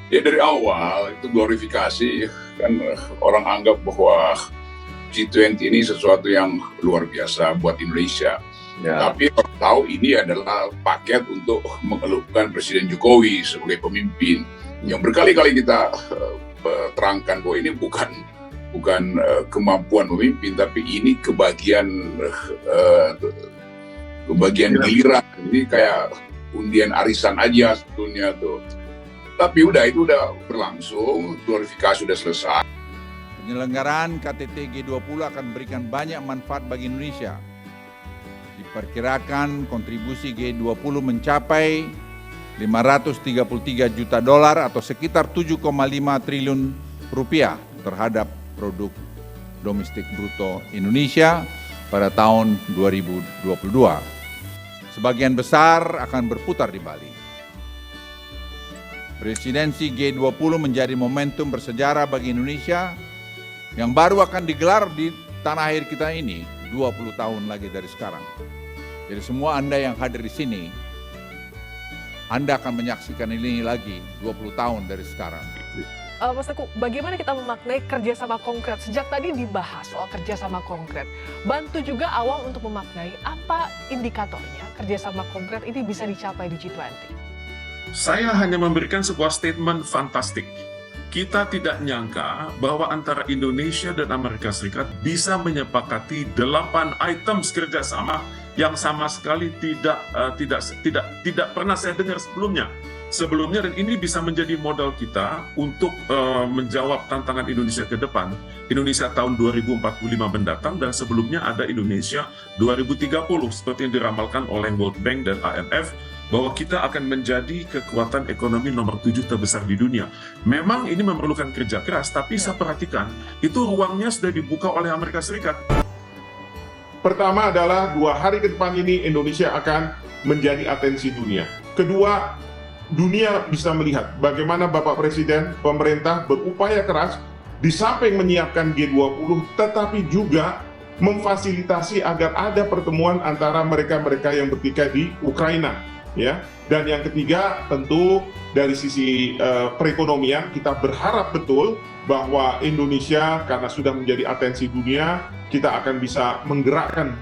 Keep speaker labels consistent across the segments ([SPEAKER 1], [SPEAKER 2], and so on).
[SPEAKER 1] Ya dari awal itu glorifikasi kan, orang anggap bahwa G20 ini sesuatu yang luar biasa buat Indonesia.
[SPEAKER 2] Ya.
[SPEAKER 1] Tapi orang tahu ini adalah paket untuk mengeluhkan Presiden Jokowi sebagai pemimpin yang berkali-kali kita terangkan bahwa ini bukan kemampuan memimpin, tapi ini kebagian giliran. Ini kayak undian arisan aja sebetulnya tuh. Tapi itu udah berlangsung, glorifikasi sudah selesai.
[SPEAKER 3] Penyelenggaraan KTT G20 akan memberikan banyak manfaat bagi Indonesia. Diperkirakan kontribusi G20 mencapai 533 juta dolar atau sekitar 7,5 triliun rupiah terhadap produk domestik bruto Indonesia pada tahun 2022. Sebagian besar akan berputar di Bali. Presidensi G20 menjadi momentum bersejarah bagi Indonesia yang baru akan digelar di tanah air kita ini 20 tahun lagi dari sekarang. Jadi semua Anda yang hadir di sini, Anda akan menyaksikan ini lagi 20 tahun dari sekarang.
[SPEAKER 4] Mas Teguh, bagaimana kita memaknai kerjasama konkret? Sejak tadi dibahas soal kerjasama konkret. Bantu juga awam untuk memaknai apa indikatornya kerjasama konkret ini bisa dicapai di G20.
[SPEAKER 2] Saya hanya memberikan sebuah statement fantastik. Kita tidak nyangka bahwa antara Indonesia dan Amerika Serikat bisa menyepakati 8 items kerjasama yang sama sekali tidak pernah saya dengar sebelumnya. Dan ini bisa menjadi modal kita untuk menjawab tantangan Indonesia ke depan. Indonesia tahun 2045 mendatang, dan sebelumnya ada Indonesia 2030 seperti yang diramalkan oleh World Bank dan IMF, bahwa kita akan menjadi kekuatan ekonomi nomor 7 terbesar di dunia. Memang ini memerlukan kerja keras, tapi saya perhatikan, itu ruangnya sudah dibuka oleh Amerika Serikat.
[SPEAKER 5] Pertama adalah 2 hari ke depan ini Indonesia akan menjadi atensi dunia. Kedua, dunia bisa melihat bagaimana Bapak Presiden, pemerintah berupaya keras di samping menyiapkan G20, tetapi juga memfasilitasi agar ada pertemuan antara mereka-mereka yang bertikai di Ukraina. Ya, dan yang ketiga tentu dari sisi perekonomian kita berharap betul bahwa Indonesia karena sudah menjadi atensi dunia, kita akan bisa menggerakkan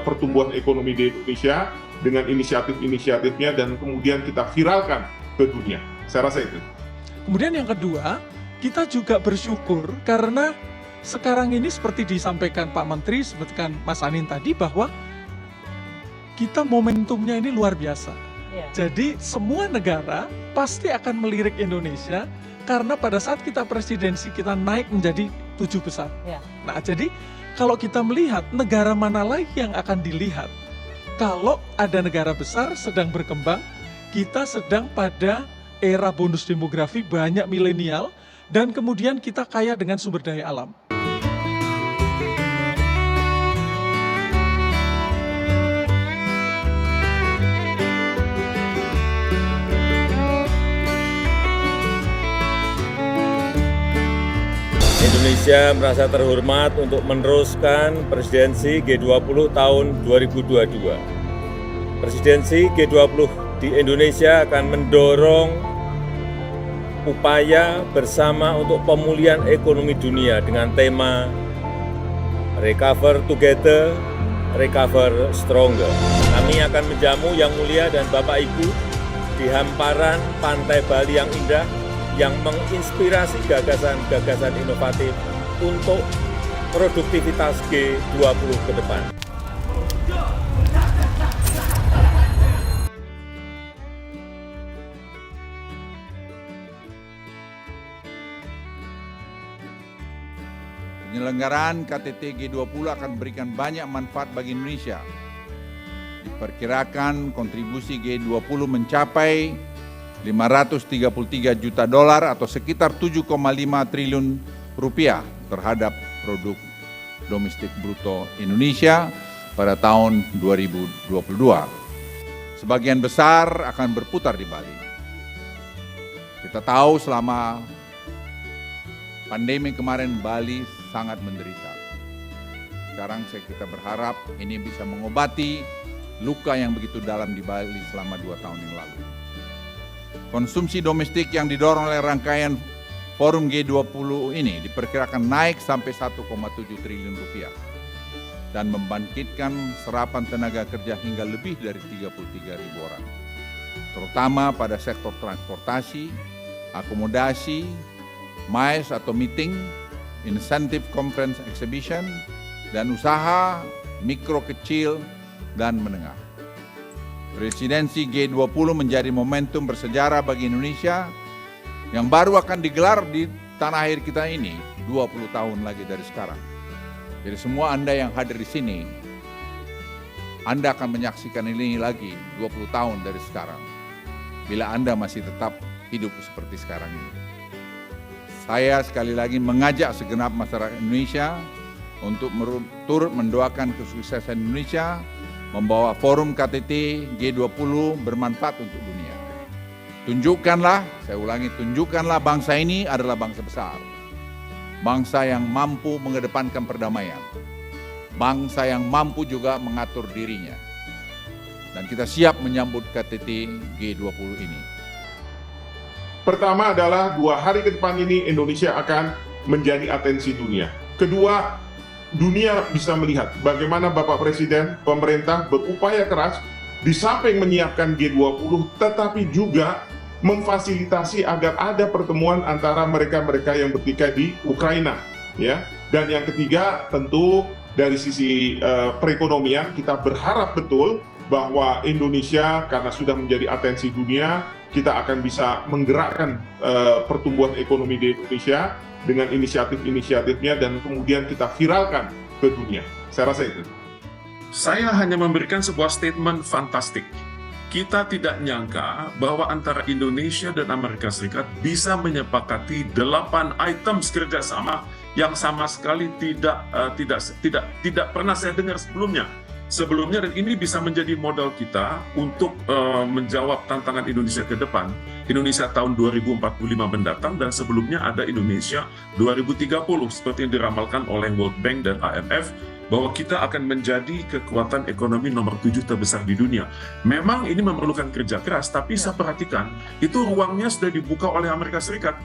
[SPEAKER 5] pertumbuhan ekonomi di Indonesia dengan inisiatif-inisiatifnya dan kemudian kita viralkan ke dunia. Saya rasa itu.
[SPEAKER 6] Kemudian yang kedua, kita juga bersyukur karena sekarang ini seperti disampaikan Pak Menteri, seperti Mas Anin tadi, bahwa kita momentumnya ini luar biasa. Jadi semua negara pasti akan melirik Indonesia karena pada saat kita presidensi kita naik menjadi 7 besar. Nah, jadi kalau kita melihat negara mana lagi yang akan dilihat, kalau ada negara besar sedang berkembang, kita sedang pada era bonus demografi, banyak milenial, dan kemudian kita kaya dengan sumber daya alam.
[SPEAKER 7] Indonesia merasa terhormat untuk meneruskan presidensi G20 tahun 2022. Presidensi G20 di Indonesia akan mendorong upaya bersama untuk pemulihan ekonomi dunia dengan tema Recover Together, Recover Stronger. Kami akan menjamu Yang Mulia dan Bapak Ibu di hamparan pantai Bali yang indah, yang menginspirasi gagasan-gagasan inovatif untuk produktivitas G20 ke depan.
[SPEAKER 3] Penyelenggaraan KTT G20 akan memberikan banyak manfaat bagi Indonesia. Diperkirakan kontribusi G20 mencapai 533 juta dolar atau sekitar 7,5 triliun rupiah terhadap produk domestik bruto Indonesia pada tahun 2022. Sebagian besar akan berputar di Bali. Kita tahu selama pandemi kemarin Bali sangat menderita. Sekarang kita berharap ini bisa mengobati luka yang begitu dalam di Bali selama 2 tahun yang lalu. konsumsi domestik yang didorong oleh rangkaian forum G20 ini diperkirakan naik sampai 1,7 triliun rupiah dan membangkitkan serapan tenaga kerja hingga lebih dari 33.000 orang, terutama pada sektor transportasi, akomodasi, MICE atau meeting, insentif conference exhibition, dan usaha mikro kecil dan menengah. Presidensi G20 menjadi momentum bersejarah bagi Indonesia yang baru akan digelar di tanah air kita ini 20 tahun lagi dari sekarang. Jadi semua Anda yang hadir di sini, Anda akan menyaksikan ini lagi 20 tahun dari sekarang, bila Anda masih tetap hidup seperti sekarang ini. Saya sekali lagi mengajak segenap masyarakat Indonesia untuk turut mendoakan kesuksesan Indonesia, membawa forum KTT G20 bermanfaat untuk dunia. Tunjukkanlah, saya ulangi, tunjukkanlah bangsa ini adalah bangsa besar. Bangsa yang mampu mengedepankan perdamaian. Bangsa yang mampu juga mengatur dirinya. Dan kita siap menyambut KTT G20 ini.
[SPEAKER 5] Pertama adalah 2 hari ke depan ini Indonesia akan menjadi atensi dunia. Kedua, dunia bisa melihat bagaimana Bapak Presiden, pemerintah berupaya keras di samping menyiapkan G20, tetapi juga memfasilitasi agar ada pertemuan antara mereka-mereka yang bertikai di Ukraina, ya. Dan yang ketiga, tentu dari sisi perekonomian kita berharap betul bahwa Indonesia karena sudah menjadi atensi dunia, kita akan bisa menggerakkan pertumbuhan ekonomi di Indonesia dengan inisiatif-inisiatifnya dan kemudian kita viralkan ke dunia. Saya rasa itu.
[SPEAKER 2] Saya hanya memberikan sebuah statement fantastik. Kita tidak nyangka bahwa antara Indonesia dan Amerika Serikat bisa menyepakati 8 items kerjasama yang sama sekali tidak pernah saya dengar sebelumnya. Dan ini bisa menjadi modal kita untuk menjawab tantangan Indonesia ke depan. Indonesia tahun 2045 mendatang dan sebelumnya ada Indonesia 2030 seperti yang diramalkan oleh World Bank dan IMF, bahwa kita akan menjadi kekuatan ekonomi nomor 7 terbesar di dunia. Memang ini memerlukan kerja keras, tapi saya perhatikan itu ruangnya sudah dibuka oleh Amerika Serikat.